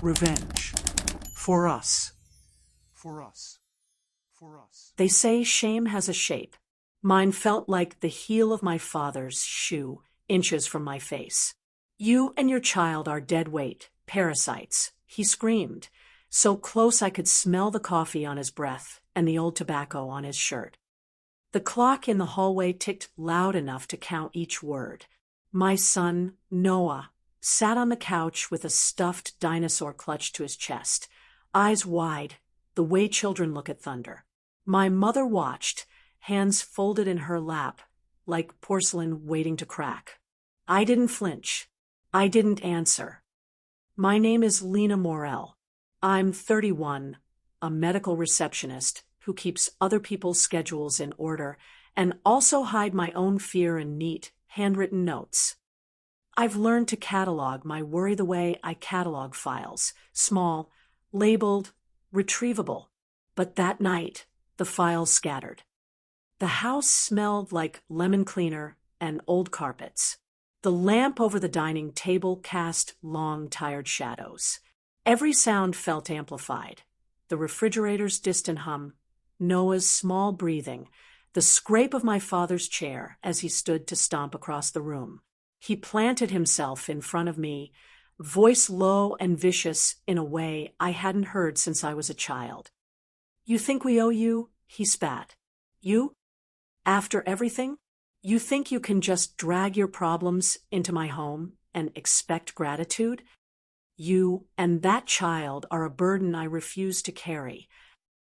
revenge. For us. For us. For us. They say shame has a shape. Mine felt like the heel of my father's shoe, inches from my face. You and your child are dead weight, parasites, he screamed, so close I could smell the coffee on his breath and the old tobacco on his shirt. The clock in the hallway ticked loud enough to count each word. My son, Noah, sat on the couch with a stuffed dinosaur clutched to his chest, eyes wide, the way children look at thunder. My mother watched, hands folded in her lap, like porcelain waiting to crack. I didn't flinch. I didn't answer. My name is Lena Morell. I'm 31, a medical receptionist who keeps other people's schedules in order and also hide my own fear in neat, handwritten notes. I've learned to catalog my worry the way I catalog files, small, labeled, retrievable. But that night, the files scattered. The house smelled like lemon cleaner and old carpets. The lamp over the dining table cast long, tired shadows. Every sound felt amplified. The refrigerator's distant hum, Noah's small breathing, the scrape of my father's chair as he stood to stomp across the room. He planted himself in front of me, voice low and vicious in a way I hadn't heard since I was a child. "You think we owe you?" he spat. "You? After everything? You think you can just drag your problems into my home and expect gratitude? You and that child are a burden I refuse to carry."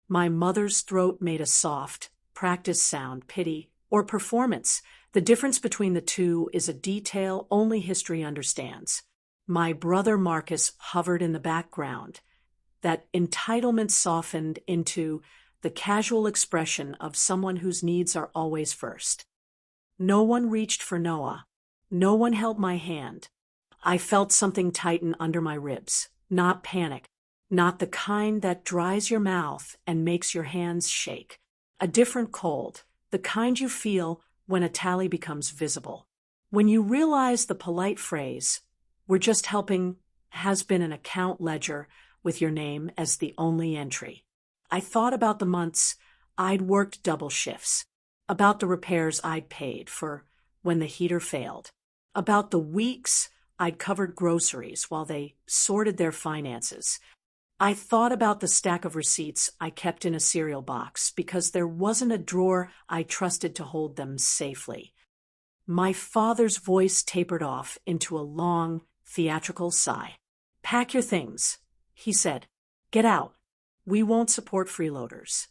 My mother's throat made a soft, practice sound, pity, or performance. The difference between the two is a detail only history understands. My brother Marcus hovered in the background. That entitlement softened into the casual expression of someone whose needs are always first. No one reached for Noah. No one held my hand. I felt something tighten under my ribs, not panic, not the kind that dries your mouth and makes your hands shake. A different cold, the kind you feel when a tally becomes visible. When you realize the polite phrase, "We're just helping," has been an account ledger with your name as the only entry. I thought about the months I'd worked double shifts, about the repairs I'd paid for when the heater failed, about the weeks I'd covered groceries while they sorted their finances. I thought about the stack of receipts I kept in a cereal box because there wasn't a drawer I trusted to hold them safely. My father's voice tapered off into a long, theatrical sigh. "Pack your things," he said. "Get out. We won't support freeloaders."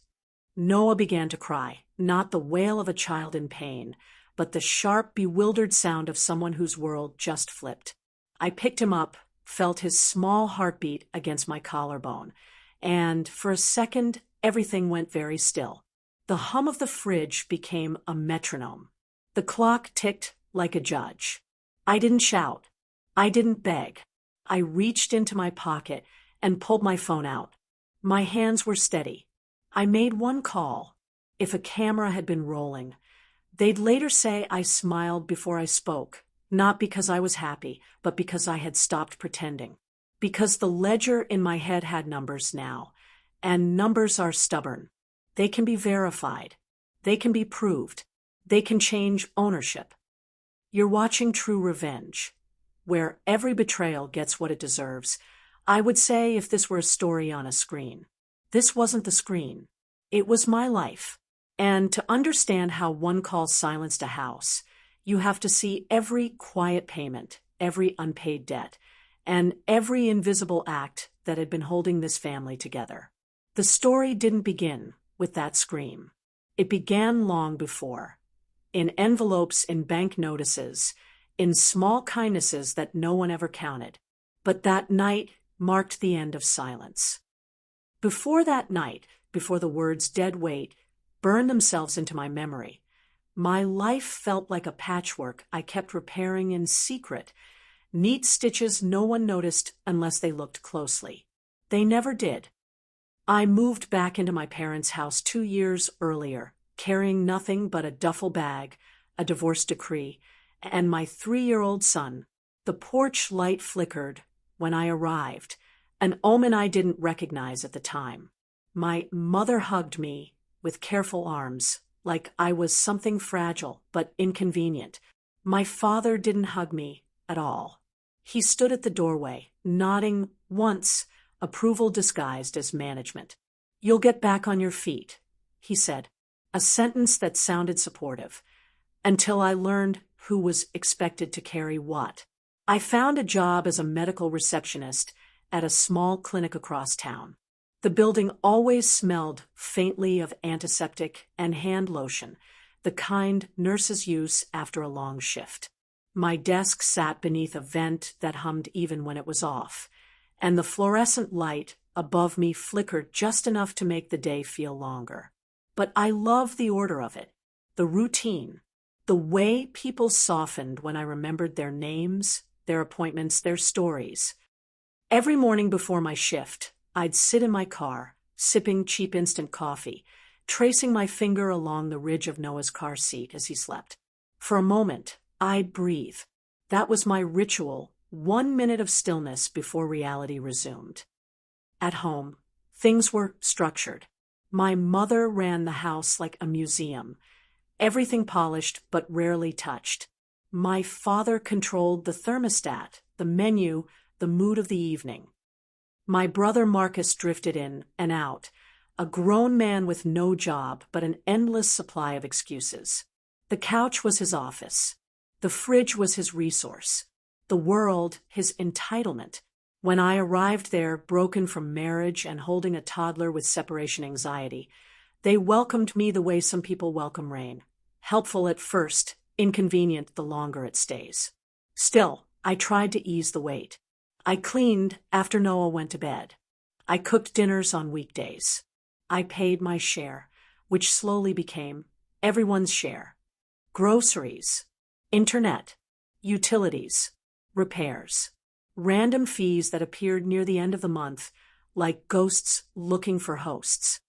Noah began to cry, not the wail of a child in pain, but the sharp, bewildered sound of someone whose world just flipped. I picked him up, felt his small heartbeat against my collarbone, and for a second, everything went very still. The hum of the fridge became a metronome. The clock ticked like a judge. I didn't shout. I didn't beg. I reached into my pocket and pulled my phone out. My hands were steady. I made one call. If a camera had been rolling, they'd later say I smiled before I spoke, not because I was happy, but because I had stopped pretending. Because the ledger in my head had numbers now, and numbers are stubborn. They can be verified. They can be proved. They can change ownership. You're watching True Revenge, where every betrayal gets what it deserves. I would say if this were a story on a screen. This wasn't the screen. It was my life. And to understand how one call silenced a house, you have to see every quiet payment, every unpaid debt, and every invisible act that had been holding this family together. The story didn't begin with that scream. It began long before, in envelopes, in bank notices, in small kindnesses that no one ever counted. But that night marked the end of silence. Before that night, before the words "dead weight" burned themselves into my memory, my life felt like a patchwork I kept repairing in secret, neat stitches no one noticed unless they looked closely. They never did. I moved back into my parents' house 2 years earlier, carrying nothing but a duffel bag, a divorce decree, and my 3-year-old son. The porch light flickered when I arrived, an omen I didn't recognize at the time. My mother hugged me with careful arms, like I was something fragile but inconvenient. My father didn't hug me at all. He stood at the doorway, nodding once, approval disguised as management. "You'll get back on your feet," he said, a sentence that sounded supportive, until I learned who was expected to carry what. I found a job as a medical receptionist at a small clinic across town. The building always smelled faintly of antiseptic and hand lotion, the kind nurses use after a long shift. My desk sat beneath a vent that hummed even when it was off, and the fluorescent light above me flickered just enough to make the day feel longer. But I loved the order of it, the routine, the way people softened when I remembered their names, their appointments, their stories. Every morning before my shift, I'd sit in my car, sipping cheap instant coffee, tracing my finger along the ridge of Noah's car seat as he slept. For a moment, I'd breathe. That was my ritual, 1 minute of stillness before reality resumed. At home, things were structured. My mother ran the house like a museum, everything polished but rarely touched. My father controlled the thermostat, the menu, the mood of the evening. My brother Marcus drifted in and out, a grown man with no job but an endless supply of excuses. The couch was his office. The fridge was his resource. The world, his entitlement. When I arrived there, broken from marriage and holding a toddler with separation anxiety, they welcomed me the way some people welcome rain. Helpful at first, inconvenient the longer it stays. Still, I tried to ease the weight. I cleaned after Noah went to bed. I cooked dinners on weekdays. I paid my share, which slowly became everyone's share. Groceries, internet, utilities, repairs, random fees that appeared near the end of the month, like ghosts looking for hosts.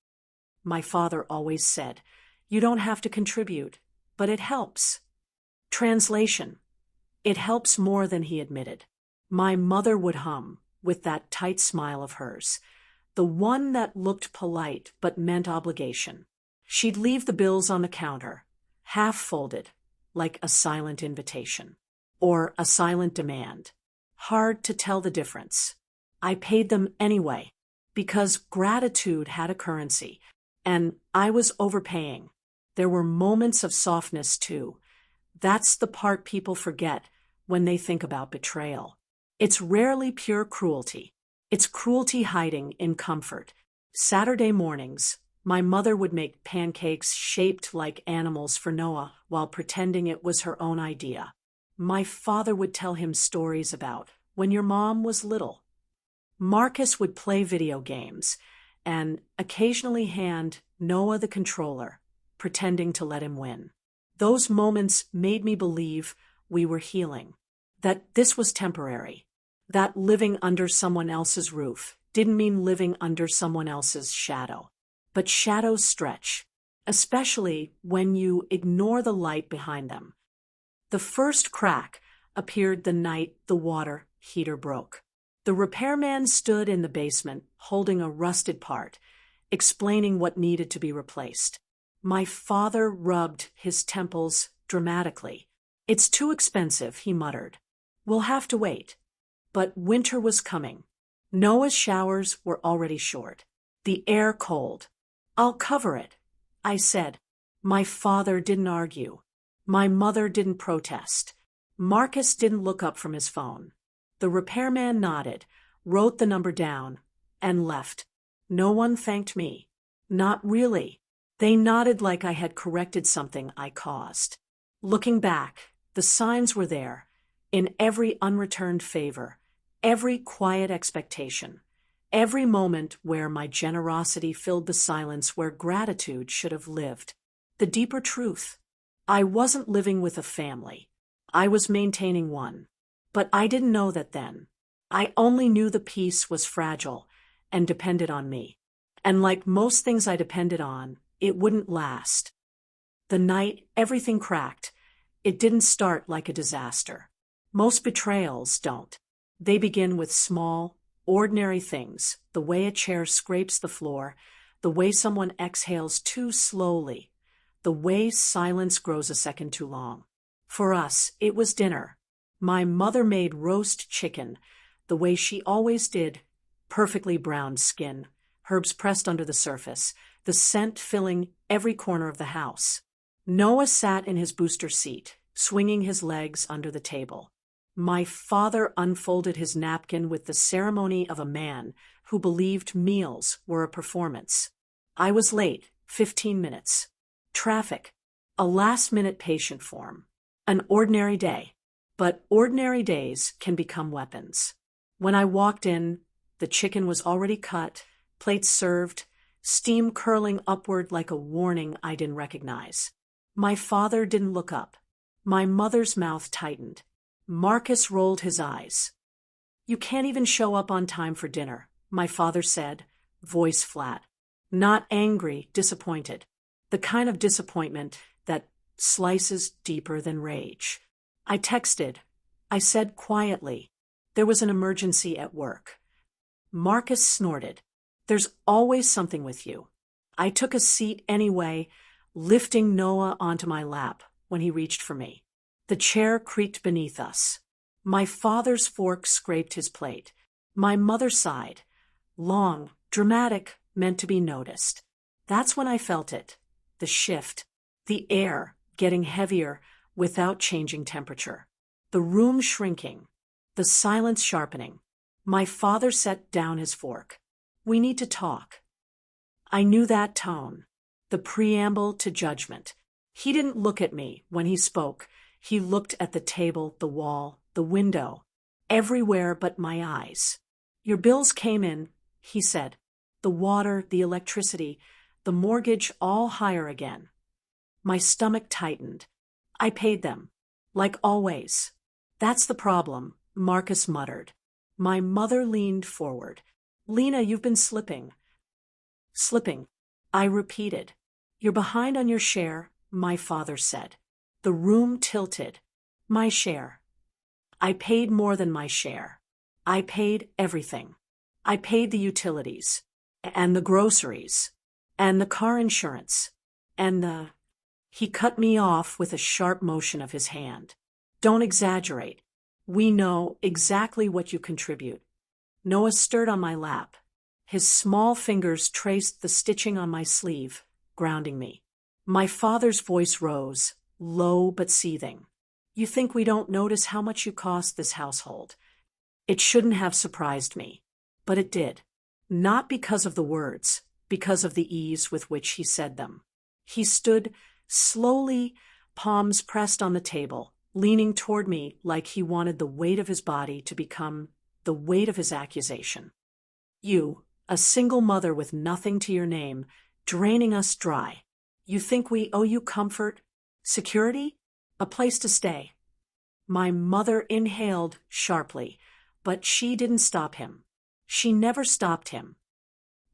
My father always said, "You don't have to contribute, but it helps." Translation: it helps more than he admitted. My mother would hum, with that tight smile of hers, the one that looked polite but meant obligation. She'd leave the bills on the counter, half folded, like a silent invitation, or a silent demand. Hard to tell the difference. I paid them anyway, because gratitude had a currency, and I was overpaying. There were moments of softness, too. That's the part people forget when they think about betrayal. It's rarely pure cruelty. It's cruelty hiding in comfort. Saturday mornings, my mother would make pancakes shaped like animals for Noah while pretending it was her own idea. My father would tell him stories about when your mom was little. Marcus would play video games and occasionally hand Noah the controller, pretending to let him win. Those moments made me believe we were healing, that this was temporary, that living under someone else's roof didn't mean living under someone else's shadow. But shadows stretch, especially when you ignore the light behind them. The first crack appeared the night the water heater broke. The repairman stood in the basement holding a rusted part, explaining what needed to be replaced. My father rubbed his temples dramatically. "It's too expensive," he muttered. "We'll have to wait." But winter was coming. Noah's showers were already short. The air cold. "I'll cover it," I said. My father didn't argue. My mother didn't protest. Marcus didn't look up from his phone. The repairman nodded, wrote the number down, and left. No one thanked me. Not really. They nodded like I had corrected something I caused. Looking back, the signs were there, in every unreturned favor, every quiet expectation, every moment where my generosity filled the silence where gratitude should have lived. The deeper truth: I wasn't living with a family. I was maintaining one. But I didn't know that then. I only knew the peace was fragile and depended on me. And like most things I depended on, it wouldn't last. The night everything cracked, it didn't start like a disaster. Most betrayals don't. They begin with small, Ordinary things, the way a chair scrapes the floor, the way someone exhales too slowly, the way silence grows a second too long. For us, it was dinner. My mother made roast chicken, the way she always did, perfectly browned skin, herbs pressed under the surface, the scent filling every corner of the house. Noah sat in his booster seat, swinging his legs under the table. My father unfolded his napkin with the ceremony of a man who believed meals were a performance. I was late, 15 minutes. Traffic, a last-minute patient form. An ordinary day. But ordinary days can become weapons. When I walked in, the chicken was already cut, plates served, steam curling upward like a warning I didn't recognize. My father didn't look up. My mother's mouth tightened. Marcus rolled his eyes. "You can't even show up on time for dinner," my father said, voice flat. Not angry, disappointed. The kind of disappointment that slices deeper than rage. I texted. I said quietly, "There was an emergency at work." Marcus snorted. "There's always something with you." I took a seat anyway, lifting Noah onto my lap when he reached for me. The chair creaked beneath us. My father's fork scraped his plate. My mother sighed. Long, dramatic, meant to be noticed. That's when I felt it. The shift. The air getting heavier without changing temperature. The room shrinking. The silence sharpening. My father set down his fork. "We need to talk." I knew that tone. The preamble to judgment. He didn't look at me when he spoke. He looked at the table, the wall, the window. Everywhere but my eyes. "Your bills came in," he said. "The water, the electricity, the mortgage, all higher again." My stomach tightened. "I paid them. Like always." "That's the problem," Marcus muttered. My mother leaned forward. "Lena, you've been slipping." "Slipping," I repeated. "You're behind on your share," my father said. The room tilted. My share. I paid more than my share. I paid everything. I paid the utilities, and the groceries, and the car insurance, and the... He cut me off with a sharp motion of his hand. "Don't exaggerate. We know exactly what you contribute." Noah stirred on my lap. His small fingers traced the stitching on my sleeve, grounding me. My father's voice rose, low but seething. "You think we don't notice how much you cost this household?" It shouldn't have surprised me, but it did. Not because of the words, because of the ease with which he said them. He stood slowly, palms pressed on the table, leaning toward me like he wanted the weight of his body to become the weight of his accusation. "You, a single mother with nothing to your name, draining us dry. You think we owe you comfort, security, a place to stay." My mother inhaled sharply, but she didn't stop him. She never stopped him.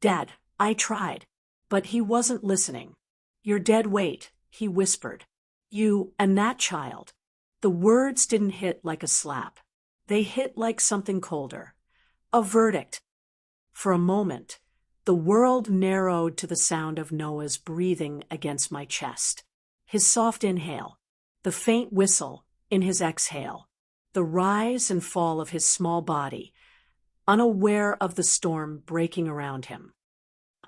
"Dad, I tried, but he wasn't listening. You're dead weight," he whispered. "You and that child." The words didn't hit like a slap. They hit like something colder. A verdict. For a moment, the world narrowed to the sound of Noah's breathing against my chest. His soft inhale, the faint whistle in his exhale, the rise and fall of his small body, unaware of the storm breaking around him.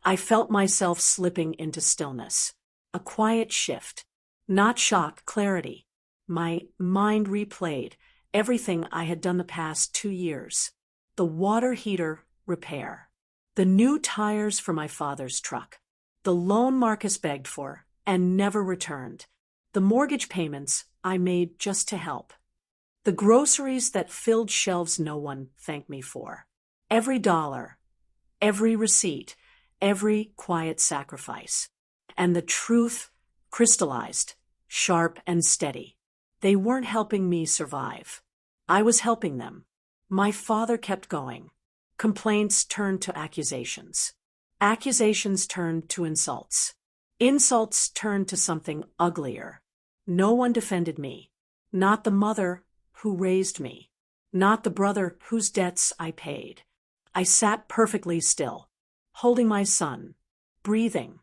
I felt myself slipping into stillness. A quiet shift. Not shock, clarity. My mind replayed everything I had done the past 2 years. The water heater repair. The new tires for my father's truck. The loan Marcus begged for and never returned. The mortgage payments I made just to help. The groceries that filled shelves no one thanked me for. Every dollar, every receipt, every quiet sacrifice. And the truth crystallized, sharp and steady. They weren't helping me survive. I was helping them. My father kept going. Complaints turned to accusations. Accusations turned to insults. Insults turned to something uglier. No one defended me. Not the mother who raised me. Not the brother whose debts I paid. I sat perfectly still, holding my son, breathing.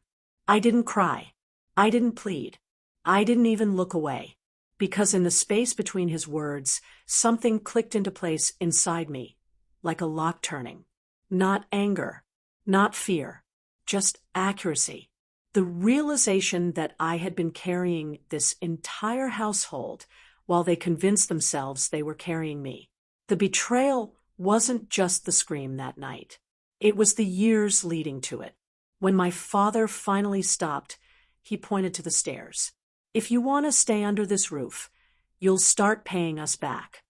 I didn't cry. I didn't plead. I didn't even look away. Because in the space between his words, something clicked into place inside me, like a lock turning. Not anger, not fear, just accuracy. The realization that I had been carrying this entire household while they convinced themselves they were carrying me. The betrayal wasn't just the scream that night. It was the years leading to it. When my father finally stopped, he pointed to the stairs. If you want to stay under this roof, you'll start paying us back.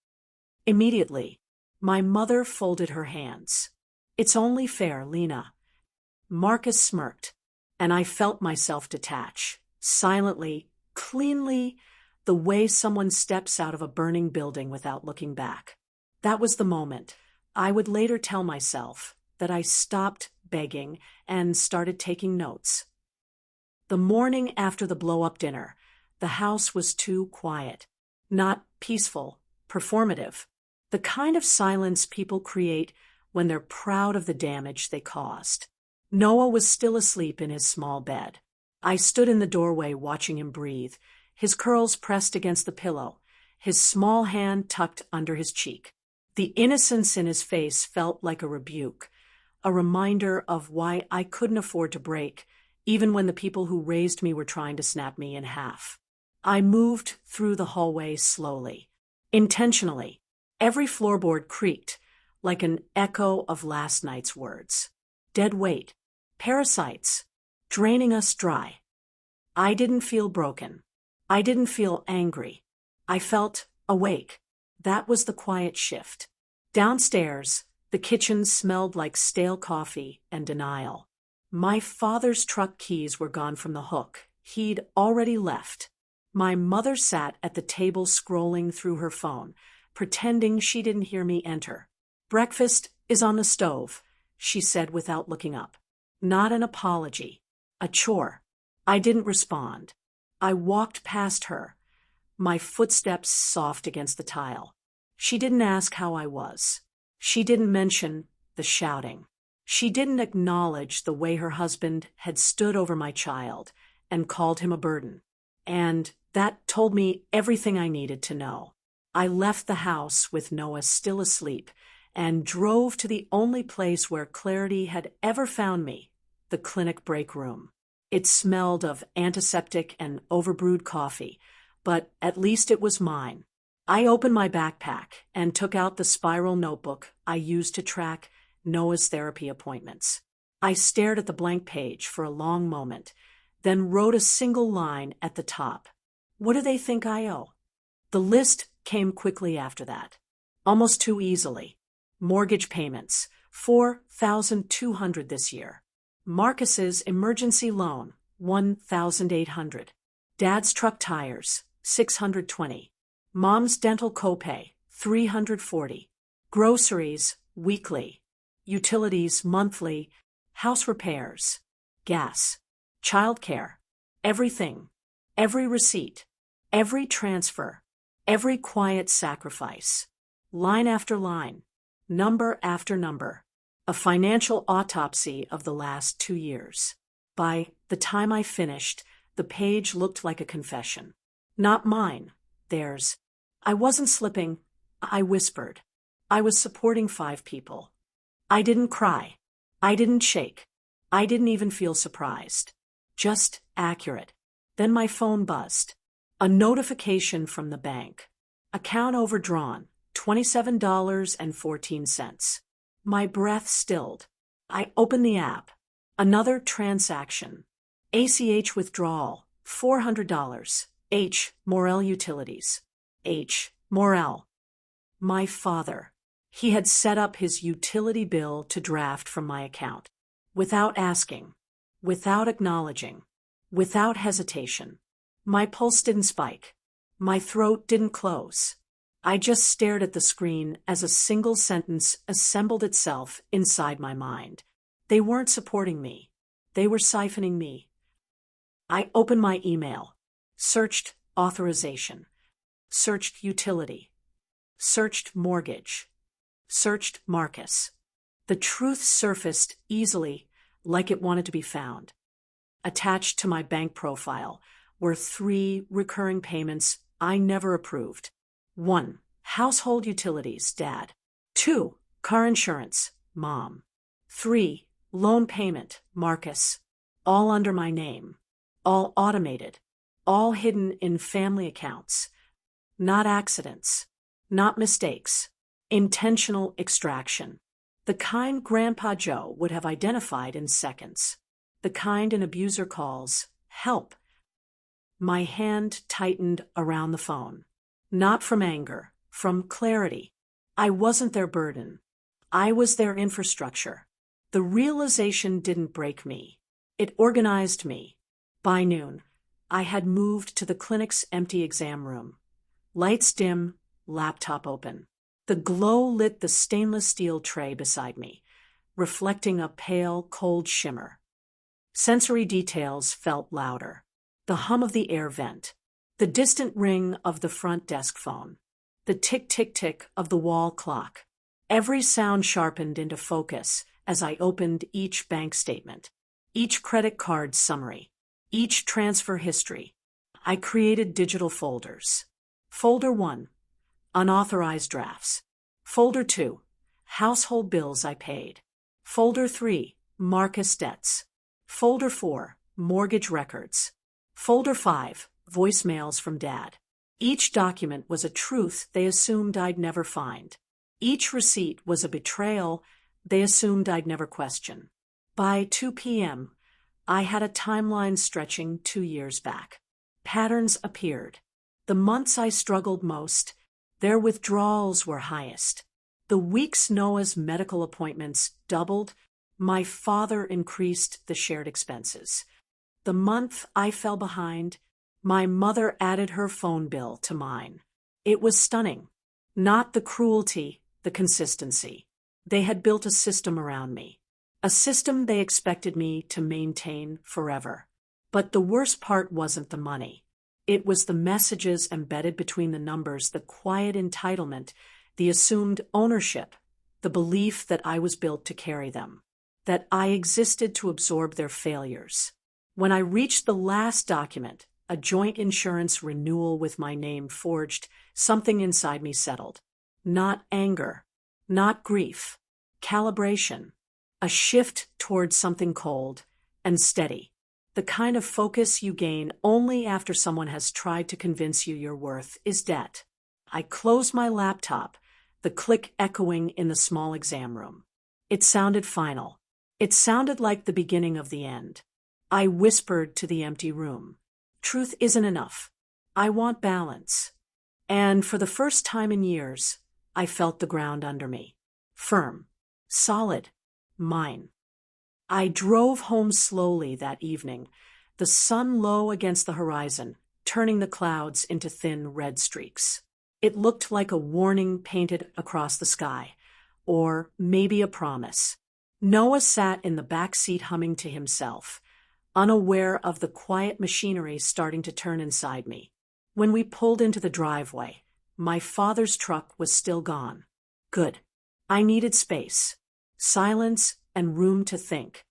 Immediately, my mother folded her hands. It's only fair, Lena. Marcus smirked, and I felt myself detach, silently, cleanly, the way someone steps out of a burning building without looking back. That was the moment. I would later tell myself that I stopped begging and started taking notes. The morning after the blow-up dinner, the house was too quiet. Not peaceful, performative. The kind of silence people create when they're proud of the damage they caused. Noah was still asleep in his small bed. I stood in the doorway watching him breathe, his curls pressed against the pillow, his small hand tucked under his cheek. The innocence in his face felt like a rebuke, a reminder of why I couldn't afford to break, even when the people who raised me were trying to snap me in half. I moved through the hallway slowly, intentionally. Every floorboard creaked, like an echo of last night's words. Dead weight, parasites, draining us dry. I didn't feel broken. I didn't feel angry. I felt awake. That was the quiet shift. Downstairs, the kitchen smelled like stale coffee and denial. My father's truck keys were gone from the hook. He'd already left. My mother sat at the table scrolling through her phone, pretending she didn't hear me enter. "Breakfast is on the stove," she said without looking up. Not an apology. A chore. I didn't respond. I walked past her, my footsteps soft against the tile. She didn't ask how I was. She didn't mention the shouting. She didn't acknowledge the way her husband had stood over my child and called him a burden. And that told me everything I needed to know. I left the house with Noah still asleep and drove to the only place where clarity had ever found me, the clinic break room. It smelled of antiseptic and overbrewed coffee, but at least it was mine. I opened my backpack and took out the spiral notebook I used to track Noah's therapy appointments. I stared at the blank page for a long moment, then wrote a single line at the top. What do they think I owe? The list came quickly after that, almost too easily. Mortgage payments, $4,200 this year. Marcus's emergency loan, $1,800. Dad's truck tires, $620. Mom's dental copay, $340. Groceries, weekly. Utilities, monthly. House repairs. Gas. Childcare. Everything. Every receipt. Every transfer. Every quiet sacrifice. Line after line. Number after number. A financial autopsy of the last 2 years. By the time I finished, the page looked like a confession. Not mine, theirs. I wasn't slipping, I whispered. I was supporting 5 people. I didn't cry. I didn't shake. I didn't even feel surprised. Just accurate. Then my phone buzzed. A notification from the bank. Account overdrawn, $27.14. My breath stilled. I opened the app. Another transaction. ACH withdrawal, $400. H. Morel Utilities. H. Morel. My father. He had set up his utility bill to draft from my account. Without asking. Without acknowledging. Without hesitation. My pulse didn't spike. My throat didn't close. I just stared at the screen as a single sentence assembled itself inside my mind. They weren't supporting me. They were siphoning me. I opened my email. Searched authorization. Searched utility. Searched mortgage. Searched Marcus. The truth surfaced easily, like it wanted to be found. Attached to my bank profile were 3 recurring payments I never approved. 1. Household utilities, Dad. 2. Car insurance, Mom. 3. Loan payment, Marcus. All under my name. All automated. All hidden in family accounts. Not accidents. Not mistakes. Intentional extraction. The kind Grandpa Joe would have identified in seconds. The kind an abuser calls help. My hand tightened around the phone. Not from anger, from clarity. I wasn't their burden. I was their infrastructure. The realization didn't break me. It organized me. By noon, I had moved to the clinic's empty exam room. Lights dim, laptop open. The glow lit the stainless steel tray beside me, reflecting a pale, cold shimmer. Sensory details felt louder. The hum of the air vent. The distant ring of the front desk phone. The tick-tick-tick of the wall clock. Every sound sharpened into focus as I opened each bank statement, each credit card summary, each transfer history. I created digital folders. Folder 1, unauthorized drafts. Folder 2, household bills I paid. Folder 3, Marcus debts. Folder 4, mortgage records. Folder 5, voicemails from Dad. Each document was a truth they assumed I'd never find. Each receipt was a betrayal they assumed I'd never question. By 2 p.m., I had a timeline stretching 2 years back. Patterns appeared. The months I struggled most, their withdrawals were highest. The weeks Noah's medical appointments doubled, my father increased the shared expenses. The month I fell behind, my mother added her phone bill to mine. It was stunning. Not the cruelty, the consistency. They had built a system around me. A system they expected me to maintain forever. But the worst part wasn't the money. It was the messages embedded between the numbers, the quiet entitlement, the assumed ownership, the belief that I was built to carry them, that I existed to absorb their failures. When I reached the last document, a joint insurance renewal with my name forged, something inside me settled. Not anger, not grief, calibration, a shift towards something cold and steady, the kind of focus you gain only after someone has tried to convince you your worth is debt. I closed my laptop, the click echoing in the small exam room. It sounded final. It sounded like the beginning of the end. I whispered to the empty room. Truth isn't enough. I want balance. And for the first time in years, I felt the ground under me. Firm. Solid. Mine. I drove home slowly that evening, the sun low against the horizon, turning the clouds into thin red streaks. It looked like a warning painted across the sky, or maybe a promise. Noah sat in the back seat humming to himself, unaware of the quiet machinery starting to turn inside me. When we pulled into the driveway, my father's truck was still gone. Good. I needed space, silence, and room to think.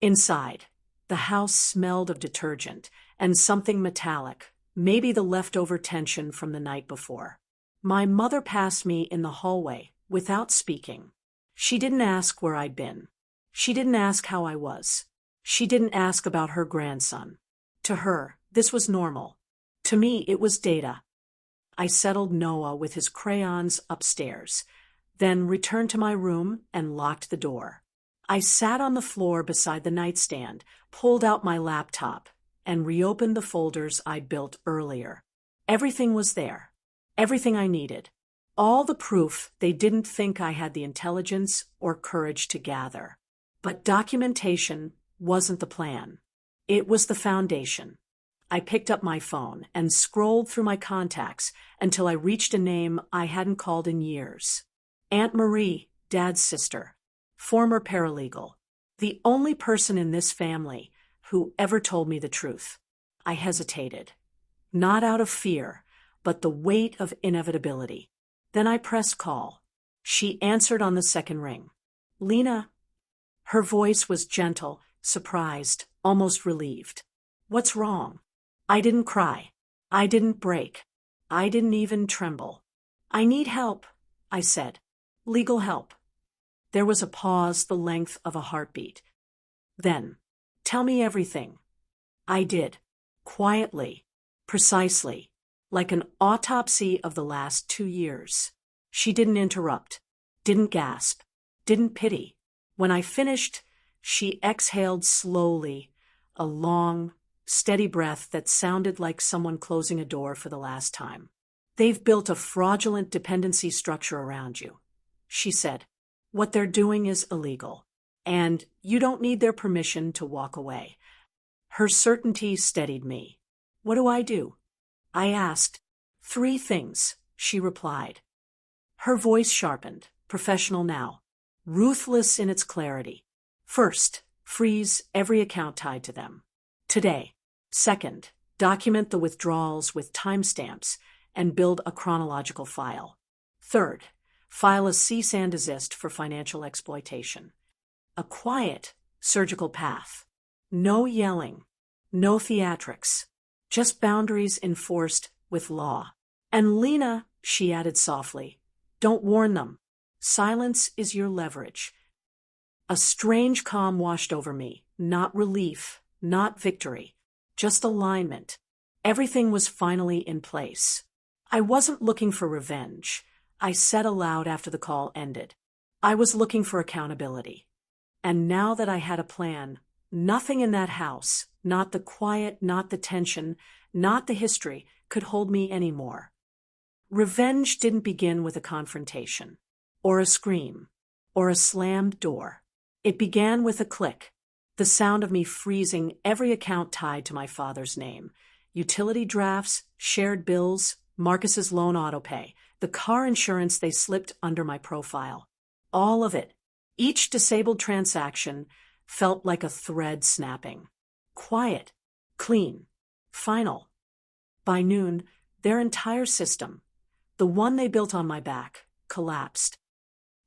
Inside, the house smelled of detergent and something metallic, maybe the leftover tension from the night before. My mother passed me in the hallway without speaking. She didn't ask where I'd been. She didn't ask how I was. She didn't ask about her grandson. To her, this was normal. To me, it was data. I settled Noah with his crayons upstairs, then returned to my room and locked the door. I sat on the floor beside the nightstand, pulled out my laptop, and reopened the folders I'd built earlier. Everything was there. Everything I needed. All the proof they didn't think I had the intelligence or courage to gather. But documentation wasn't the plan. It was the foundation. I picked up my phone and scrolled through my contacts until I reached a name I hadn't called in years. Aunt Marie, Dad's sister, former paralegal, the only person in this family who ever told me the truth. I hesitated, not out of fear, but the weight of inevitability. Then I pressed call. She answered on the second ring. Lena. Her voice was gentle, surprised, almost relieved. What's wrong? I didn't cry. I didn't break. I didn't even tremble. I need help, I said. Legal help. There was a pause the length of a heartbeat. Then, tell me everything. I did. Quietly. Precisely. Like an autopsy of the last 2 years. She didn't interrupt. Didn't gasp. Didn't pity. When I finished, she exhaled slowly, a long, steady breath that sounded like someone closing a door for the last time. They've built a fraudulent dependency structure around you, she said. What they're doing is illegal, and you don't need their permission to walk away. Her certainty steadied me. What do I do? I asked. 3 things, she replied. Her voice sharpened, professional now, ruthless in its clarity. First, freeze every account tied to them. Today. Second, document the withdrawals with timestamps and build a chronological file. Third, file a cease and desist for financial exploitation. A quiet, surgical path. No yelling, no theatrics, just boundaries enforced with law. And Lena, she added softly, don't warn them. Silence is your leverage. A strange calm washed over me, not relief, not victory, just alignment. Everything was finally in place. I wasn't looking for revenge, I said aloud after the call ended. I was looking for accountability. And now that I had a plan, nothing in that house, not the quiet, not the tension, not the history, could hold me anymore. Revenge didn't begin with a confrontation, or a scream, or a slammed door. It began with a click, the sound of me freezing every account tied to my father's name. Utility drafts, shared bills, Marcus's loan autopay, the car insurance they slipped under my profile. All of it, each disabled transaction, felt like a thread snapping. Quiet, clean, final. By noon, their entire system, the one they built on my back, collapsed.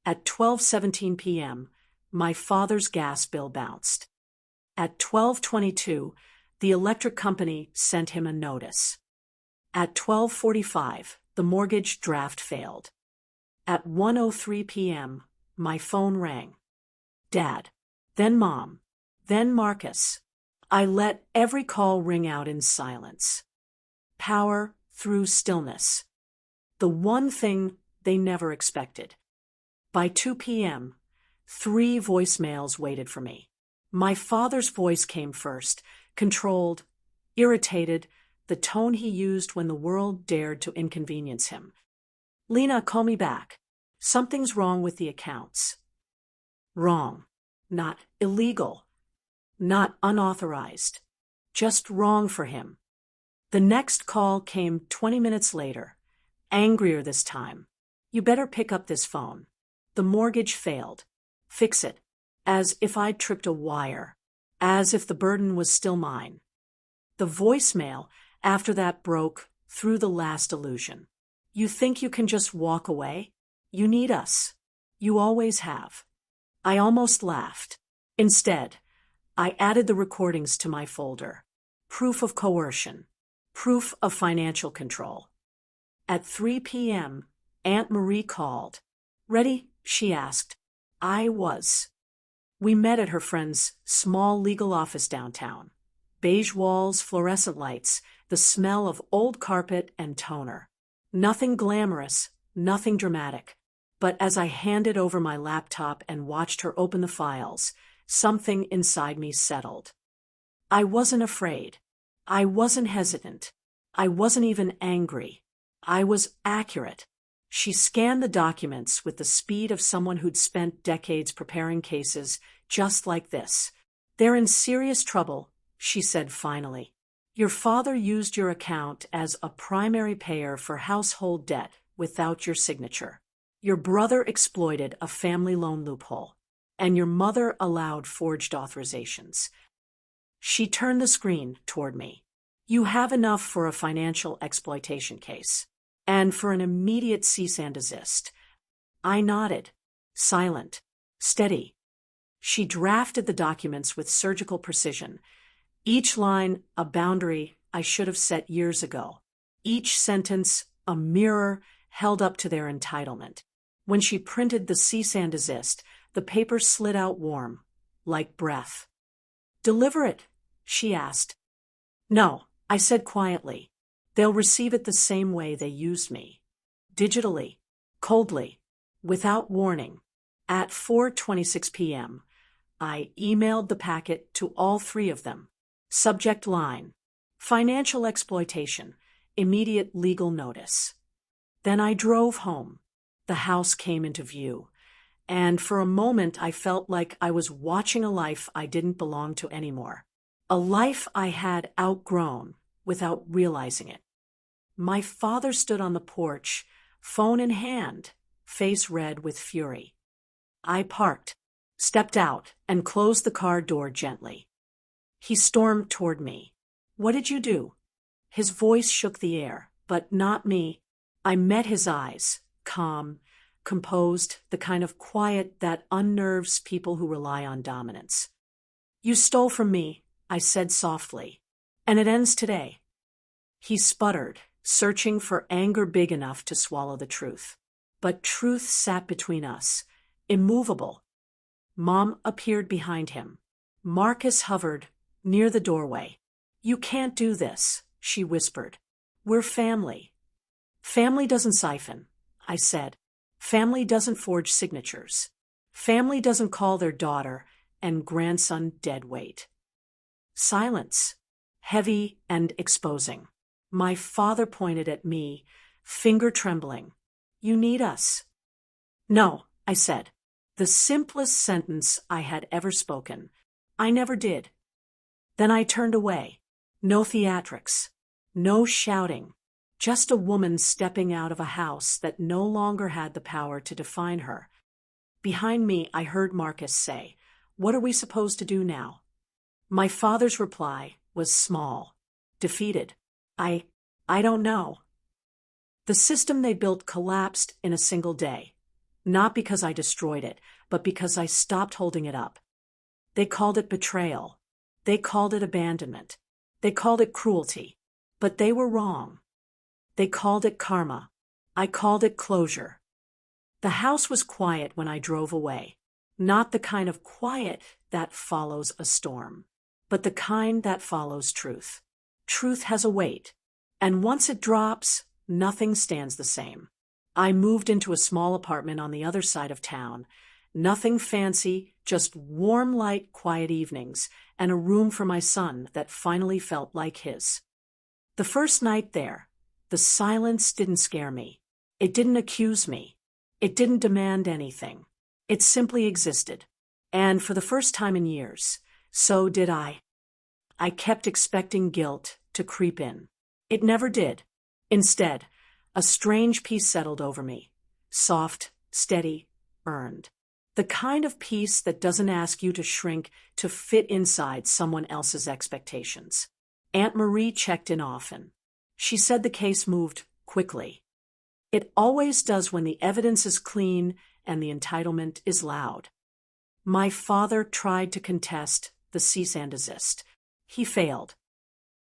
At 12:17 p.m., my father's gas bill bounced. At 12:22, the electric company sent him a notice. At 12:45, the mortgage draft failed. At 1:03 p.m., my phone rang. Dad, then Mom, then Marcus. I let every call ring out in silence. Power through stillness. The one thing they never expected. By 2 p.m., 3 voicemails waited for me. My father's voice came first, controlled, irritated, the tone he used when the world dared to inconvenience him. Lena, call me back. Something's wrong with the accounts. Wrong. Not illegal. Not unauthorized. Just wrong for him. The next call came 20 minutes later, angrier this time. You better pick up this phone. The mortgage failed. Fix it. As if I'd tripped a wire. As if the burden was still mine. The voicemail after that broke through the last illusion. You think you can just walk away? You need us. You always have. I almost laughed. Instead, I added the recordings to my folder. Proof of coercion. Proof of financial control. At 3 p.m., Aunt Marie called. Ready? She asked. I was. We met at her friend's small legal office downtown. Beige walls, fluorescent lights, the smell of old carpet and toner. Nothing glamorous, nothing dramatic. But as I handed over my laptop and watched her open the files, something inside me settled. I wasn't afraid. I wasn't hesitant. I wasn't even angry. I was accurate. She scanned the documents with the speed of someone who'd spent decades preparing cases just like this. They're in serious trouble, she said finally. Your father used your account as a primary payer for household debt without your signature. Your brother exploited a family loan loophole, and your mother allowed forged authorizations. She turned the screen toward me. You have enough for a financial exploitation case, and for an immediate cease and desist. I nodded, silent. Steady. She drafted the documents with surgical precision. Each line a boundary I should have set years ago. Each sentence a mirror held up to their entitlement. When she printed the cease and desist, the paper slid out warm, like breath. "Deliver it," she asked. "No," I said quietly. "They'll receive it the same way they used me. Digitally, coldly, without warning." At 4:26 p.m., I emailed the packet to all three of them. Subject line: financial exploitation, immediate legal notice. Then I drove home. The house came into view, and for a moment I felt like I was watching a life I didn't belong to anymore. A life I had outgrown without realizing it. My father stood on the porch, phone in hand, face red with fury. I parked, stepped out, and closed the car door gently. He stormed toward me. "What did you do?" His voice shook the air, but not me. I met his eyes, calm, composed, the kind of quiet that unnerves people who rely on dominance. "You stole from me," I said softly, "and it ends today." He sputtered, searching for anger big enough to swallow the truth. But truth sat between us, immovable. Mom appeared behind him. Marcus hovered near the doorway. "You can't do this," she whispered. "We're family." "Family doesn't siphon," I said. "Family doesn't forge signatures. Family doesn't call their daughter and grandson dead weight." Silence, heavy and exposing. My father pointed at me, finger trembling. "You need us." "No," I said. The simplest sentence I had ever spoken. "I never did." Then I turned away. No theatrics. No shouting. Just a woman stepping out of a house that no longer had the power to define her. Behind me, I heard Marcus say, "What are we supposed to do now?" My father's reply was small, defeated. I don't know." The system they built collapsed in a single day. Not because I destroyed it, but because I stopped holding it up. They called it betrayal. They called it abandonment. They called it cruelty. But they were wrong. They called it karma. I called it closure. The house was quiet when I drove away. Not the kind of quiet that follows a storm, but the kind that follows truth. Truth has a weight, and once it drops, nothing stands the same. I moved into a small apartment on the other side of town. Nothing fancy, just warm light, quiet evenings, and a room for my son that finally felt like his. The first night there, the silence didn't scare me. It didn't accuse me. It didn't demand anything. It simply existed. And for the first time in years, so did I. I kept expecting guilt to creep in. It never did. Instead, a strange peace settled over me. Soft, steady, earned. The kind of peace that doesn't ask you to shrink to fit inside someone else's expectations. Aunt Marie checked in often. She said the case moved quickly. It always does when the evidence is clean and the entitlement is loud. My father tried to contest the cease and desist. He failed.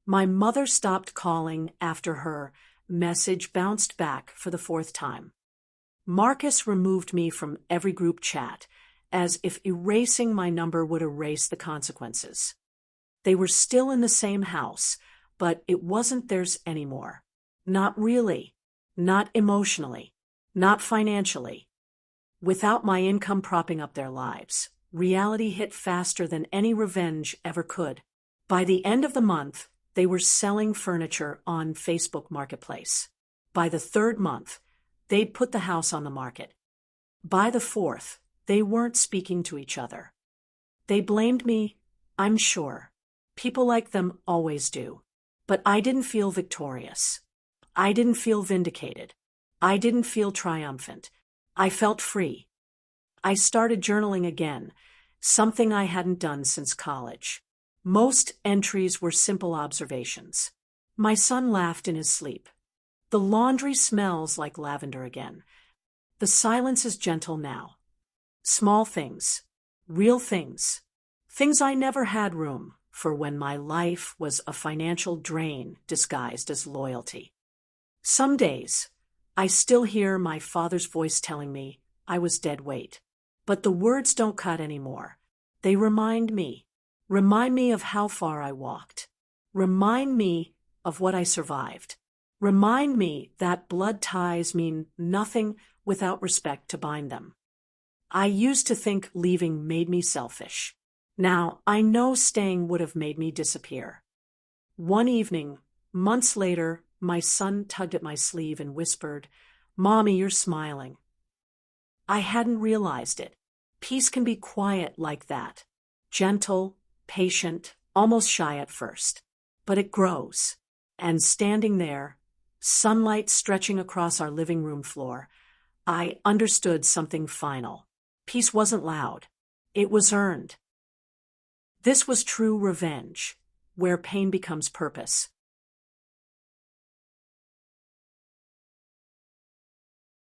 My mother stopped calling after her message bounced back for the fourth time. Marcus removed me from every group chat, as if erasing my number would erase the consequences. They were still in the same house, but it wasn't theirs anymore. Not really. Not emotionally. Not financially. Without my income propping up their lives, reality hit faster than any revenge ever could. By the end of the month, they were selling furniture on Facebook Marketplace. By the third month, they'd put the house on the market. By the fourth, they weren't speaking to each other. They blamed me, I'm sure. People like them always do. But I didn't feel victorious. I didn't feel vindicated. I didn't feel triumphant. I felt free. I started journaling again, something I hadn't done since college. Most entries were simple observations. My son laughed in his sleep. The laundry smells like lavender again. The silence is gentle now. Small things. Real things. Things I never had room for when my life was a financial drain disguised as loyalty. Some days, I still hear my father's voice telling me I was dead weight. But the words don't cut anymore. They remind me of how far I walked. Remind me of what I survived. Remind me that blood ties mean nothing without respect to bind them. I used to think leaving made me selfish. Now, I know staying would have made me disappear. One evening, months later, my son tugged at my sleeve and whispered, "Mommy, you're smiling." I hadn't realized it. Peace can be quiet like that. Gentle, patient, almost shy at first. But it grows. And standing there, sunlight stretching across our living room floor, I understood something final. Peace wasn't loud. It was earned. This was true revenge, where pain becomes purpose.